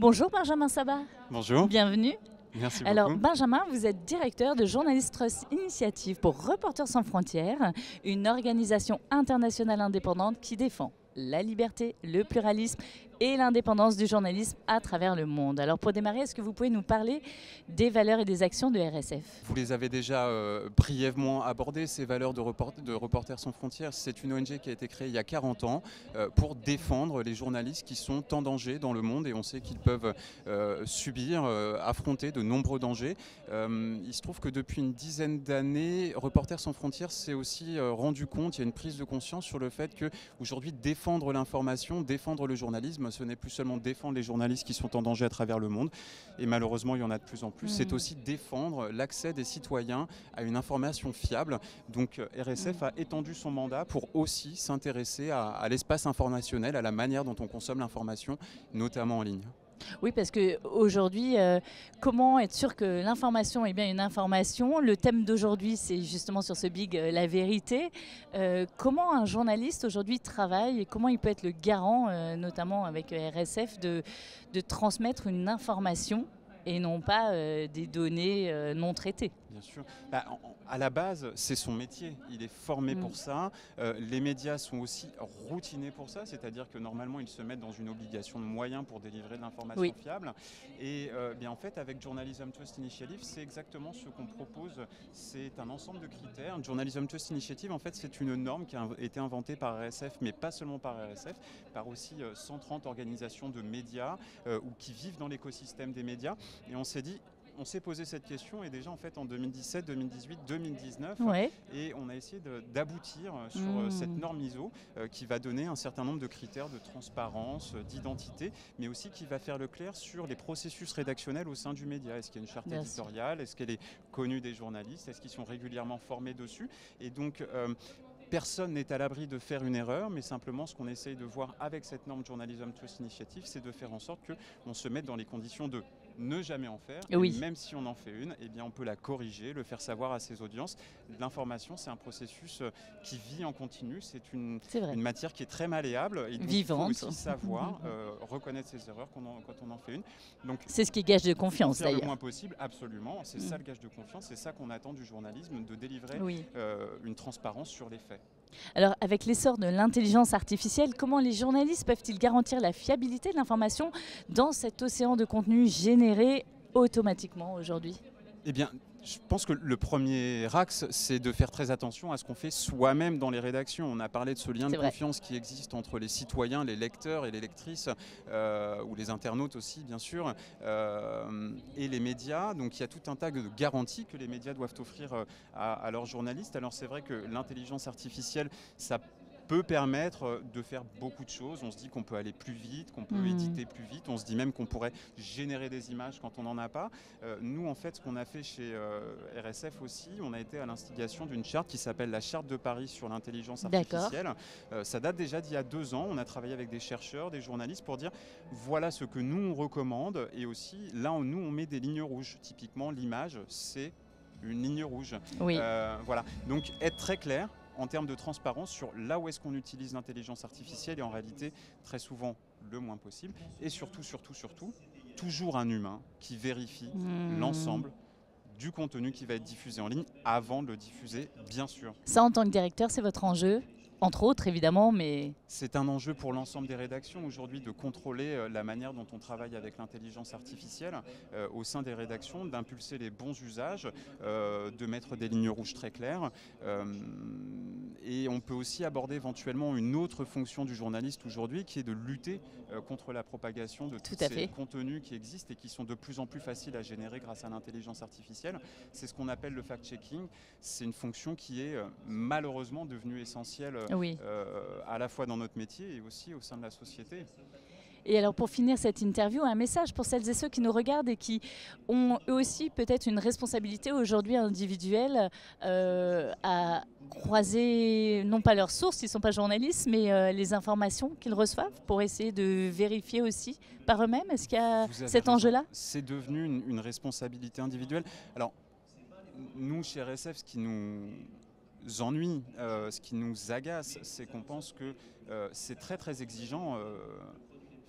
Bonjour Benjamin Sabat, Bonjour, bienvenue. merci Alors beaucoup. Benjamin, vous êtes directeur de Journalist Trust Initiative pour Reporters sans frontières, une organisation internationale indépendante qui défend la liberté, le pluralisme et l'indépendance du journalisme à travers le monde. Alors pour démarrer, est-ce que vous pouvez nous parler des valeurs et des actions de RSF? Vous les avez déjà brièvement abordées, ces valeurs de Reporters sans frontières. C'est une ONG qui a été créée il y a 40 ans pour défendre les journalistes qui sont en danger dans le monde et on sait qu'ils peuvent subir, affronter de nombreux dangers. Il se trouve que depuis une dizaine d'années, Reporters sans frontières s'est aussi rendu compte, il y a une prise de conscience sur le fait qu'aujourd'hui défendre l'information, défendre le journalisme, ce n'est plus seulement défendre les journalistes qui sont en danger à travers le monde et malheureusement il y en a de plus en plus, c'est aussi défendre l'accès des citoyens à une information fiable. Donc RSF a étendu son mandat pour aussi s'intéresser à l'espace informationnel, à la manière dont on consomme l'information, notamment en ligne. Oui, parce qu'aujourd'hui, comment être sûr que l'information est bien une information? Le thème d'aujourd'hui, c'est justement sur ce big la vérité. Comment un journaliste aujourd'hui travaille et comment il peut être le garant, notamment avec RSF, de transmettre une information et non pas des données non traitées? Bien sûr. À la base, c'est son métier. Il est formé pour ça. Les médias sont aussi routinés pour ça, c'est-à-dire que normalement, ils se mettent dans une obligation de moyens pour délivrer de l'information fiable. Et bien, en fait, avec Journalism Trust Initiative, c'est exactement ce qu'on propose. C'est un ensemble de critères. Journalism Trust Initiative, en fait, c'est une norme qui a été inventée par RSF, mais pas seulement par RSF, par aussi 130 organisations de médias ou qui vivent dans l'écosystème des médias. Et on s'est dit, on s'est posé cette question et déjà en fait en 2017, 2018, 2019 et on a essayé d'aboutir sur cette norme ISO qui va donner un certain nombre de critères de transparence, d'identité, mais aussi qui va faire le clair sur les processus rédactionnels au sein du média. Est-ce qu'il y a une charte éditoriale? Est-ce qu'elle est connue des journalistes? Est-ce qu'ils sont régulièrement formés dessus? Et donc personne n'est à l'abri de faire une erreur, mais simplement ce qu'on essaye de voir avec cette norme Journalism Trust Initiative, c'est de faire en sorte qu'on se mette dans les conditions de ne jamais en faire, et même si on en fait une, eh bien on peut la corriger, le faire savoir à ses audiences. L'information, c'est un processus qui vit en continu, c'est une matière qui est très malléable, et il faut aussi savoir reconnaître ses erreurs quand on en fait une. C'est ce qui gage de confiance d'ailleurs. Le moins possible, absolument, c'est ça le gage de confiance, c'est ça qu'on attend du journalisme, de délivrer une transparence sur les faits. Alors, avec l'essor de l'intelligence artificielle, comment les journalistes peuvent-ils garantir la fiabilité de l'information dans cet océan de contenu généré automatiquement aujourd'hui? Eh bien, je pense que le premier axe, c'est de faire très attention à ce qu'on fait soi-même dans les rédactions. On a parlé de ce lien de confiance qui existe entre les citoyens, les lecteurs et les lectrices, ou les internautes aussi, bien sûr, et les médias. Donc il y a tout un tas de garanties que les médias doivent offrir à leurs journalistes. Alors c'est vrai que l'intelligence artificielle, ça peut permettre de faire beaucoup de choses. On se dit qu'on peut aller plus vite, qu'on peut éditer plus vite. On se dit même qu'on pourrait générer des images quand on n'en a pas. Nous, en fait, ce qu'on a fait chez RSF aussi, on a été à l'instigation d'une charte qui s'appelle la Charte de Paris sur l'intelligence artificielle. Ça date déjà d'il y a 2 ans. On a travaillé avec des chercheurs, des journalistes pour dire voilà ce que nous, on recommande. Et aussi, là, nous, on met des lignes rouges. Typiquement, l'image, c'est une ligne rouge. Voilà. Donc, être très clair en termes de transparence sur là où est-ce qu'on utilise l'intelligence artificielle et en réalité très souvent le moins possible et surtout toujours un humain qui vérifie l'ensemble du contenu qui va être diffusé en ligne avant de le diffuser, bien sûr. Ça, en tant que directeur, c'est votre enjeu? Entre autres, évidemment, mais... C'est un enjeu pour l'ensemble des rédactions aujourd'hui de contrôler la manière dont on travaille avec l'intelligence artificielle au sein des rédactions, d'impulser les bons usages, de mettre des lignes rouges très claires. Et on peut aussi aborder éventuellement une autre fonction du journaliste aujourd'hui qui est de lutter contre la propagation de tous ces contenus qui existent et qui sont de plus en plus faciles à générer grâce à l'intelligence artificielle. C'est ce qu'on appelle le fact-checking. C'est une fonction qui est malheureusement devenue essentielle à la fois dans notre métier et aussi au sein de la société. Et alors pour finir cette interview, un message pour celles et ceux qui nous regardent et qui ont eux aussi peut-être une responsabilité aujourd'hui individuelle à croiser non pas leurs sources, ils ne sont pas journalistes, mais les informations qu'ils reçoivent pour essayer de vérifier aussi par eux-mêmes. Est-ce qu'il y a cet enjeu-là? C'est devenu une responsabilité individuelle. Alors nous chez RSF, ce qui nous ennuie, ce qui nous agace, c'est qu'on pense que c'est très très exigeant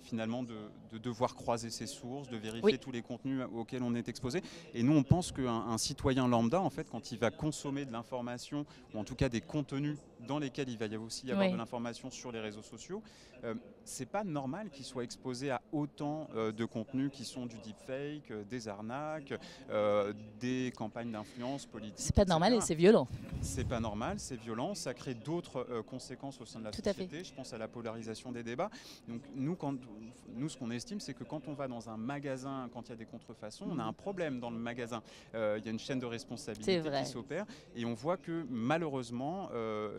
finalement de devoir croiser ses sources, de vérifier tous les contenus auxquels on est exposé. Et nous, on pense qu'un citoyen lambda, en fait, quand il va consommer de l'information, ou en tout cas des contenus dans lesquels il va aussi y avoir de l'information sur les réseaux sociaux, c'est pas normal qu'il soit exposé à autant de contenus qui sont du deepfake, des arnaques, des campagnes d'influence politique. C'est pas normal et c'est violent. C'est pas normal, c'est violent, ça crée d'autres conséquences au sein de la société. Je pense à la polarisation des débats. Donc nous, ce qu'on estime, c'est que quand on va dans un magasin, quand il y a des contrefaçons, on a un problème dans le magasin. Il y a une chaîne de responsabilité qui s'opère et on voit que malheureusement,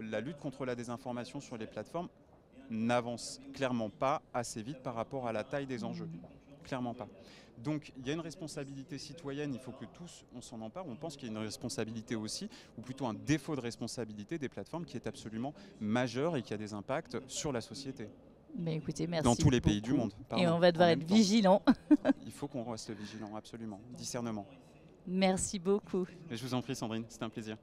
la lutte contre la désinformation sur les plateformes n'avance clairement pas assez vite par rapport à la taille des enjeux. Clairement pas. Donc il y a une responsabilité citoyenne, il faut que tous on s'en empare. On pense qu'il y a une responsabilité aussi, ou plutôt un défaut de responsabilité des plateformes qui est absolument majeur et qui a des impacts sur la société. Mais écoutez, merci dans tous les pays du monde. Et on va devoir être vigilants. Il faut qu'on reste vigilant, absolument. Discernement. Merci beaucoup. Et je vous en prie Sandrine, c'était un plaisir.